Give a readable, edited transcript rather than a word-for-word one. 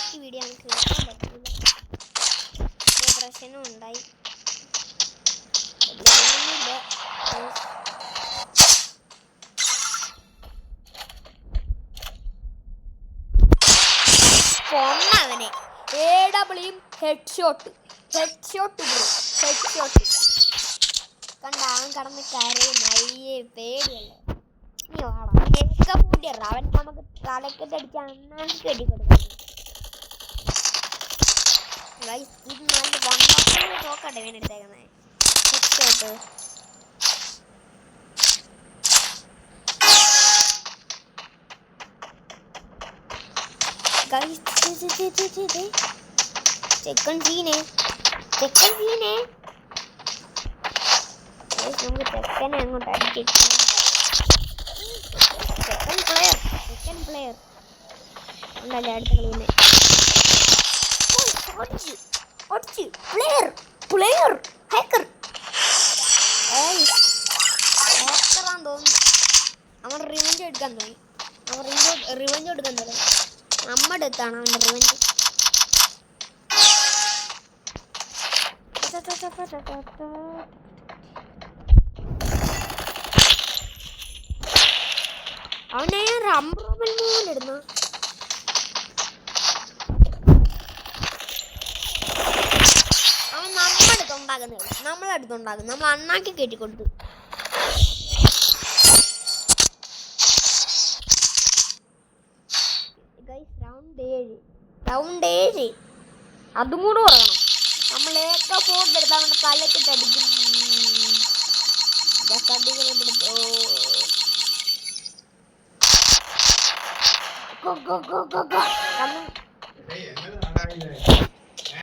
ബാക്കി വീഡിയോ നമുക്ക് എടുക്കാൻ പറ്റില്ല. പ്രശ്നം ഉണ്ടായി. കൊന്നവനെ ഹെഡ്ഷോട്ട് കണ്ട അവൻ കടന്ന് കരയും. അയ്യേ പേടിയല്ലേ. നീ വാടാ കേക്ക പൂട്ടിയറ അവൻ നമുക്ക് തലക്കെട്ടടിച്ച് അണ്ണാക്കി കെട്ടി കൊടുക്കും. ഇത് നല്ല വണ്ണ നോക്കട്ടെ വേനെടുത്തേക്കുന്നേ ഹെഡ്ഷോട്ട്. ചെക്കൻ സീനെ നമുക്ക് ചെക്കനെ അങ്ങോട്ട് അടിച്ചിരിക്കണം. സെക്കൻഡ് പ്ലെയർ ഉണ്ടല്ലേ അടുത്ത കളിയിൽ. പ്ലെയർ ഹാക്കറാന്ന് തോന്നുന്നു. അവൻ റിവെഞ്ച് എടുക്കാൻ തോന്നി. നമ്മുടെ അടുത്താണ് അവൻ്റെ റിവെഞ്ച്. അവനെ റംബൽ മൂന്നിലിടുന്നു. അവൻ നമ്മളടുത്തുണ്ടാകുന്നു. നമ്മൾ അണ്ണാക്കി കെട്ടിക്കൊടുത്തു. റൗണ്ട് 7 അതും കൂടെ പറയണം. നമ്മൾ ഫോട്ടോ എടുത്ത് അവൻ്റെ തലക്കിട്ടടിക്കും.